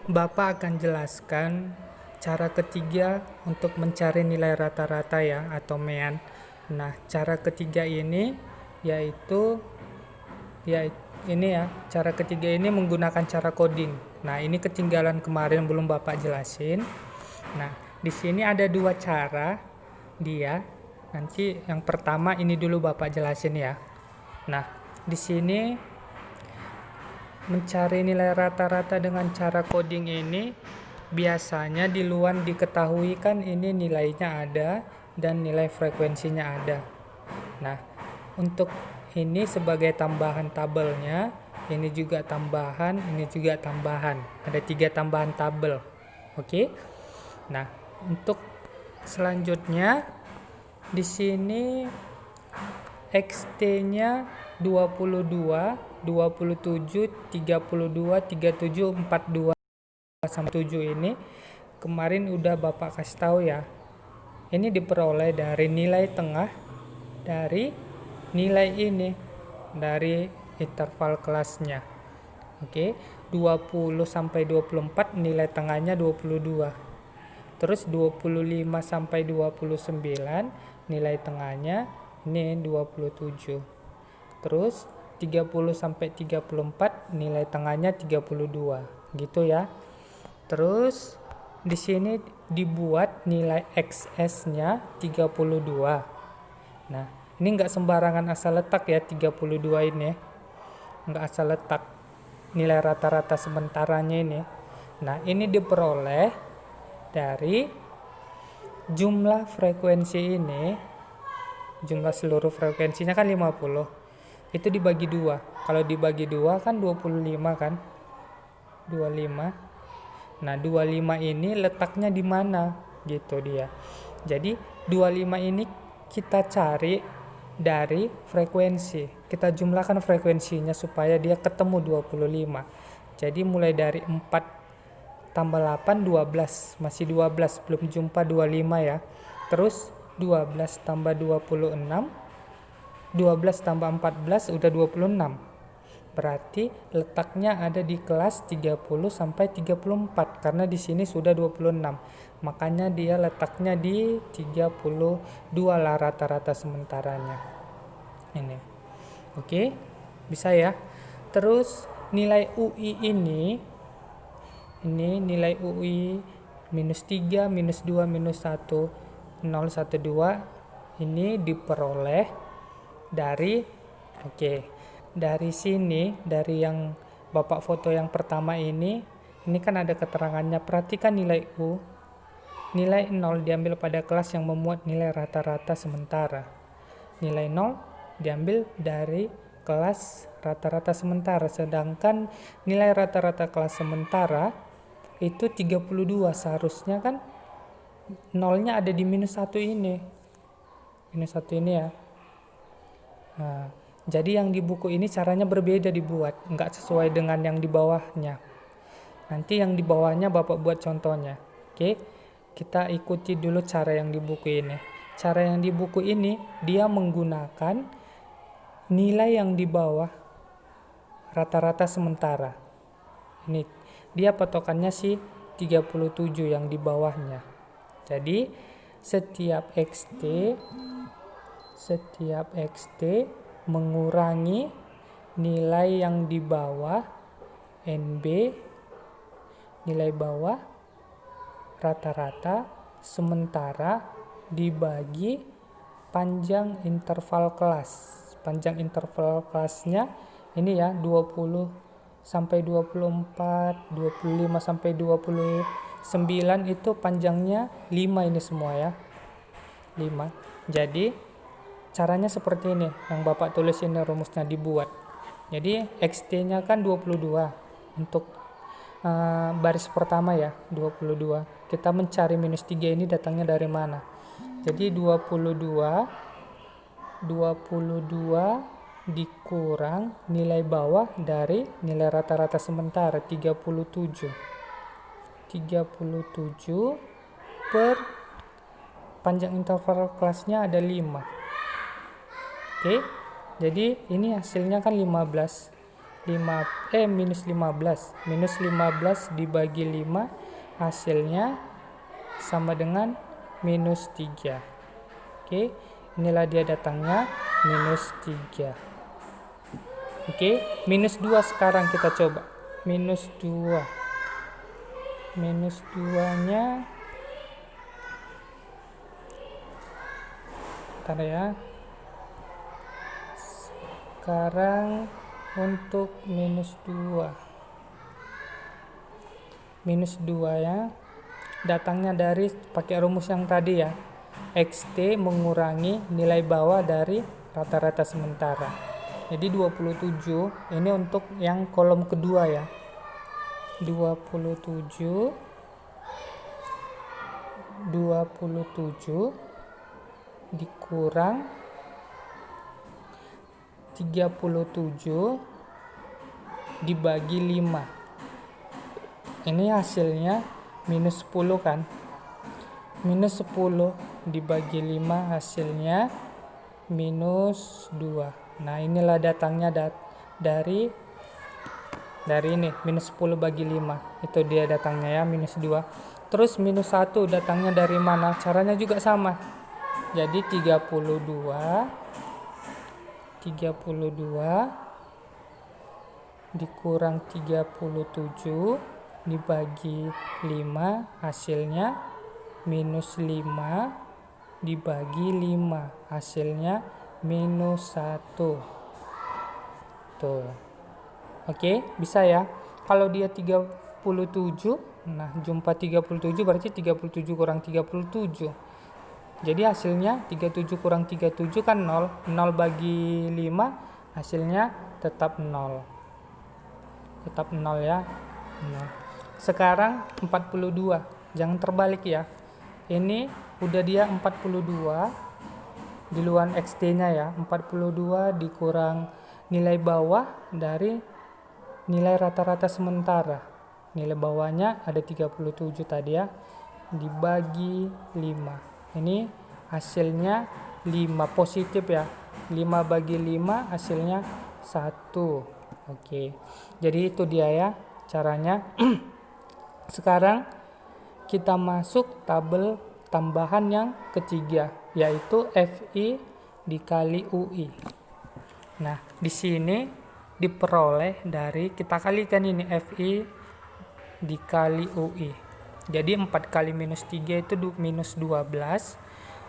Bapak akan jelaskan cara ketiga untuk mencari nilai rata-rata ya atau mean. Nah, cara ketiga ini yaitu ya ini ya, cara ketiga ini menggunakan cara coding. Nah, ini ketinggalan kemarin belum Bapak jelasin. Nah, di sini ada dua cara dia. Nanti yang pertama ini dulu Bapak jelasin ya. Nah, di sini mencari nilai rata-rata dengan cara coding ini biasanya di luar diketahui kan ini nilainya ada dan nilai frekuensinya ada. Nah, untuk ini sebagai tambahan tabelnya, ini juga tambahan, ini juga tambahan. Ada 3 tambahan tabel. Oke. Nah, untuk selanjutnya di sini XT-nya 22, 27, 32, 37, 42 sampai 7 ini kemarin udah Bapak kasih tahu ya. Ini diperoleh dari nilai tengah dari nilai ini dari interval kelasnya. Oke, 20 sampai 24 nilai tengahnya 22. Terus 25 sampai 29 nilai tengahnya ini 27. Terus 30 sampai 34 nilai tengahnya 32. Gitu ya. Terus di sini dibuat nilai XS-nya 32. Nah, ini enggak sembarangan asal letak ya 32 ini. Enggak asal letak nilai rata-rata sementaranya ini. Nah, ini diperoleh dari jumlah frekuensi ini. Jumlah seluruh frekuensinya kan 50. Itu dibagi 2. Kalau dibagi 2 kan 25 kan? 25. Nah, 25 ini letaknya di mana? Gitu dia. Jadi, 25 ini kita cari dari frekuensi. Kita jumlahkan frekuensinya supaya dia ketemu 25. Jadi mulai dari 4 tambah 8 12, masih 12, belum jumpa 25 ya. Terus 12 tambah 26, 12 tambah 14 udah 26. Berarti letaknya ada di kelas 30 sampai 34 karena di sini sudah 26. Makanya dia letaknya di 32 lah rata-rata sementaranya. Ini. Oke. Bisa ya. Terus nilai UI ini nilai UI minus 3, minus 2, minus 1, 0, 1, 2 ini diperoleh dari dari sini, dari yang Bapak foto yang pertama ini kan ada keterangannya. Perhatikan nilai U. Nilai 0 diambil pada kelas yang memuat nilai rata-rata sementara. Nilai 0 diambil dari kelas rata-rata sementara, sedangkan nilai rata-rata kelas sementara itu 32. Seharusnya kan nolnya ada di minus 1 ini. Minus 1 ini ya. Nah, jadi yang di buku ini caranya berbeda dibuat, nggak sesuai dengan yang di bawahnya. Nanti yang di bawahnya Bapak buat contohnya. Oke, kita ikuti dulu cara yang di buku ini. Cara yang di buku ini dia menggunakan nilai yang di bawah rata-rata sementara. Ini dia patokannya sih 37 yang di bawahnya. Jadi setiap XT mengurangi nilai yang di bawah NB, nilai bawah rata-rata sementara dibagi panjang interval kelas. Panjang interval kelasnya ini ya 20 sampai 24, 25 sampai 29 itu panjangnya 5 ini semua ya. 5. Jadi caranya seperti ini yang Bapak tulis ini rumusnya dibuat. Jadi XT-nya kan 22 untuk baris pertama ya 22. Kita mencari minus 3 ini datangnya dari mana? Jadi 22 dikurang nilai bawah dari nilai rata-rata sementara 37 per panjang interval kelasnya ada 5. Oke, jadi ini hasilnya kan 15 minus 15. Minus 15 dibagi 5 hasilnya sama dengan minus 3. Oke, inilah dia datangnya minus 3. Oke, minus 2 sekarang kita coba. Minus 2. Minus 2-nya bentar ya. Sekarang untuk minus 2. Minus 2 ya. Datangnya dari pakai rumus yang tadi ya. XT mengurangi nilai bawah dari rata-rata sementara. Jadi 27 ini untuk yang kolom kedua ya. 27 dikurang 37 dibagi 5. Ini hasilnya minus 10 kan. Minus 10 dibagi 5 hasilnya minus 2. Nah, inilah datangnya dari ini, minus 10 bagi 5. Itu dia datangnya ya, minus 2. Terus minus 1 datangnya dari mana? Caranya juga sama. Jadi 32 dikurang 37 dibagi 5 hasilnya minus 5 dibagi 5 hasilnya minus 1. Tuh. Oke, bisa ya. Kalau dia 37, nah jumpa 37 berarti 37 kurang 37. Jadi hasilnya 37 kurang 37 kan 0. 0 bagi 5 hasilnya tetap 0. Tetap 0 ya. Nah, sekarang 42. Jangan terbalik ya. Ini udah dia 42 di luar XT-nya ya. 42 dikurang nilai bawah dari nilai rata-rata sementara. Nilai bawahnya ada 37 tadi ya. Dibagi 5. Ini hasilnya 5 positif ya. 5 bagi 5 hasilnya 1. Oke. Jadi itu dia ya caranya. Sekarang kita masuk tabel tambahan yang ketiga, yaitu FI dikali UI. Nah, di sini diperoleh dari kita kalikan ini FI dikali UI. Jadi 4 kali minus 3 itu minus 12.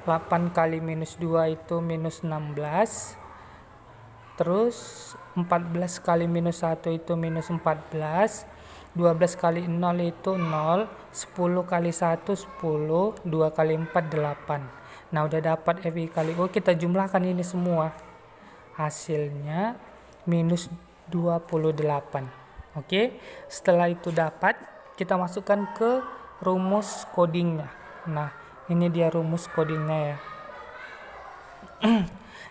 8 kali minus 2 itu minus 16. Terus 14 kali minus 1 itu minus 14. 12 kali 0 itu 0. 10 kali 1 10. 2 kali 4 8. Nah, udah dapat FI kali UI, kita jumlahkan ini semua. Hasilnya minus 28. Oke, setelah itu dapat, kita masukkan ke rumus codingnya. Nah, ini dia rumus codingnya ya.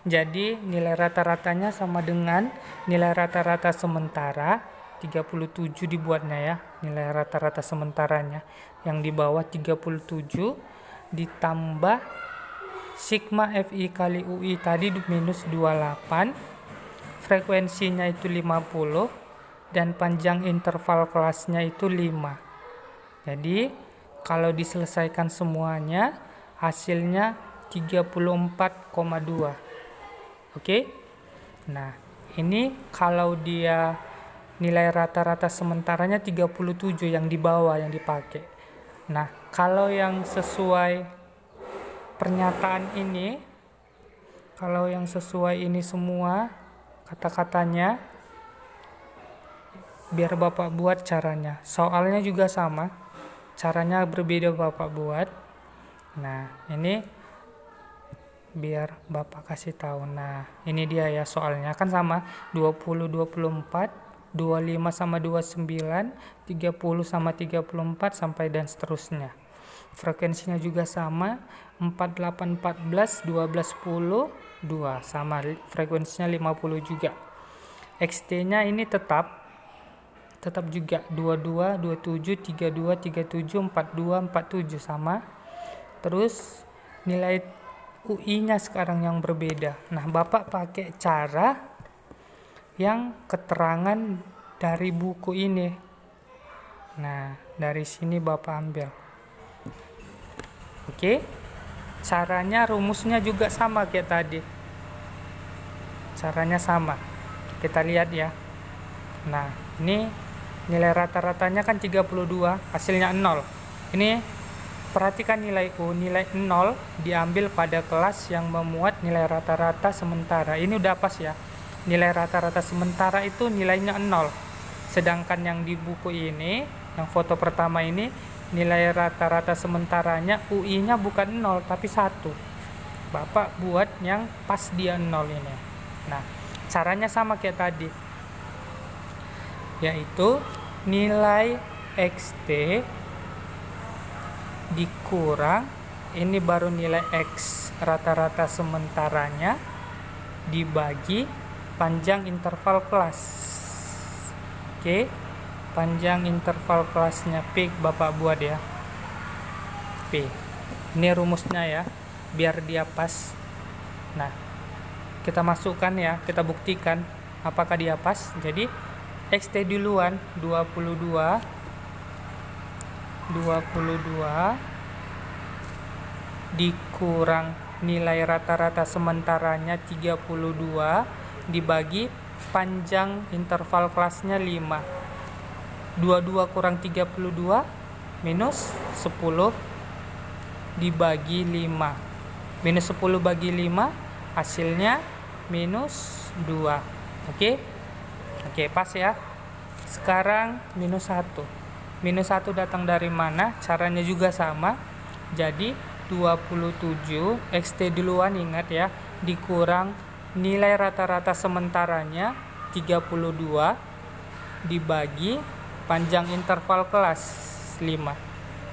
Jadi nilai rata-ratanya sama dengan nilai rata-rata sementara 37 dibuatnya ya. Nilai rata-rata sementaranya yang di bawah 37 ditambah sigma FI kali UI tadi minus 28. Frekuensinya itu 50 dan panjang interval kelasnya itu 5. Jadi kalau diselesaikan semuanya hasilnya 34,2. Oke. Nah, ini kalau dia nilai rata-rata sementaranya 37 yang di bawah yang dipakai. Nah, kalau yang sesuai pernyataan ini, kalau yang sesuai ini semua kata-katanya, biar Bapak buat caranya. Soalnya juga sama, caranya berbeda Bapak buat. Nah, ini biar Bapak kasih tahu. Nah, ini dia ya soalnya kan sama 20 24, 25 sama 29, 30 sama 34 sampai dan seterusnya. Frekuensinya juga sama 48 14, 12 10, 2 sama frekuensinya 50 juga. XT-nya ini tetap juga 22, 27, 32, 37, 42, 47 sama. Terus nilai UI-nya sekarang yang berbeda. Nah, Bapak pakai cara yang keterangan dari buku ini. Nah, dari sini Bapak ambil. Oke. Caranya, rumusnya juga sama kayak tadi. Caranya sama. Kita lihat ya. Nah, ini nilai rata-ratanya kan 32, hasilnya 0. Ini perhatikan nilai U, nilai 0 diambil pada kelas yang memuat nilai rata-rata sementara. Ini udah pas ya. Nilai rata-rata sementara itu nilainya 0. Sedangkan yang di buku ini, yang foto pertama ini, nilai rata-rata sementaranya UI-nya bukan 0 tapi 1. Bapak buat yang pas dia 0 ini. Nah, caranya sama kayak tadi. Yaitu nilai XT dikurang, ini baru nilai X rata-rata sementaranya, dibagi panjang interval kelas. Oke, panjang interval kelasnya P Bapak buat ya, P. Ini rumusnya ya, biar dia pas. Nah, kita masukkan ya, kita buktikan apakah dia pas. Jadi XT duluan 22 dikurang nilai rata-rata sementaranya 32 dibagi panjang interval kelasnya 5. 22 kurang 32 minus 10 dibagi 5. Minus 10 bagi 5 hasilnya minus 2. Oke, pas ya. Sekarang minus 1. Minus 1 datang dari mana? Caranya juga sama. Jadi 27 XT duluan, ingat ya, dikurang nilai rata-rata sementaranya 32 dibagi panjang interval kelas 5.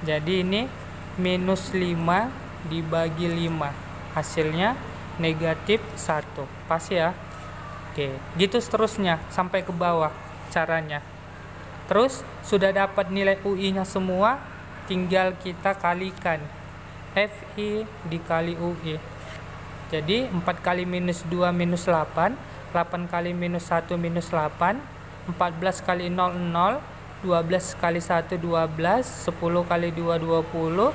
Jadi ini minus 5 dibagi 5. Hasilnya negatif 1. Pas ya. Oke, gitu seterusnya sampai ke bawah caranya. Terus sudah dapat nilai UI-nya semua, tinggal kita kalikan FI dikali UI. Jadi 4 kali minus 2 minus 8, 8 kali minus 1 minus 8, 14 kali 0 0, 12 kali 1 12, 10 kali 2 20,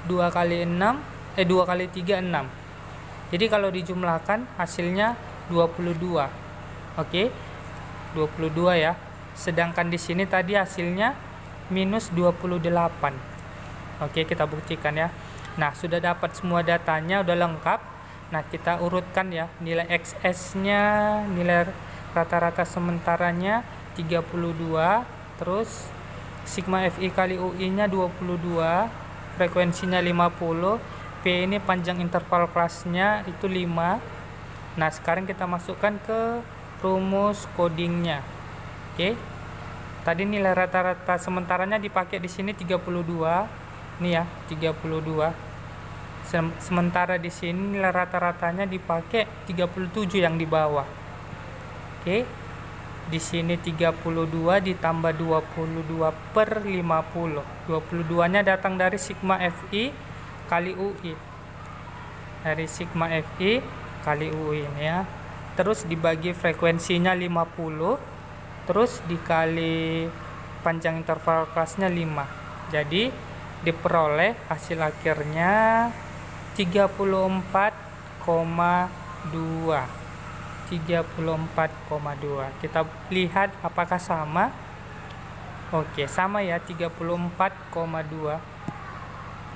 2 kali 6 2 kali 3 6. Jadi kalau dijumlahkan hasilnya 22. Oke, 22 ya. Sedangkan di sini tadi hasilnya minus 28. Oke, kita buktikan ya. Nah, sudah dapat semua datanya, udah lengkap. Nah, kita urutkan ya. Nilai XS-nya, nilai rata-rata sementaranya 32. Terus sigma FI kali UI-nya 22. Frekuensinya 50. P ini panjang interval kelasnya itu 5. Nah, sekarang kita masukkan ke rumus codingnya. Oke. Tadi nilai rata-rata sementaranya dipakai di sini 32. Nih ya, 32. Sementara di sini nilai rata-ratanya dipakai 37 yang di bawah. Oke. Di sini 32 ditambah 22 per 50. 22-nya datang dari sigma FI kali UI. Dari sigma FI kali UI ini ya. Terus dibagi frekuensinya 50. Terus dikali panjang interval kelasnya 5. Jadi diperoleh hasil akhirnya 34,2. 34,2. Kita lihat apakah sama. Oke, sama ya, 34,2.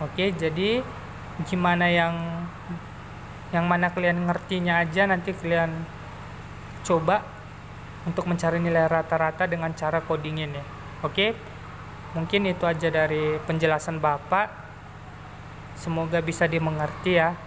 Oke, jadi gimana yang mana kalian ngertinya aja, nanti kalian coba untuk mencari nilai rata-rata dengan cara coding ini. Oke, mungkin itu aja dari penjelasan Bapak. Semoga bisa dimengerti ya.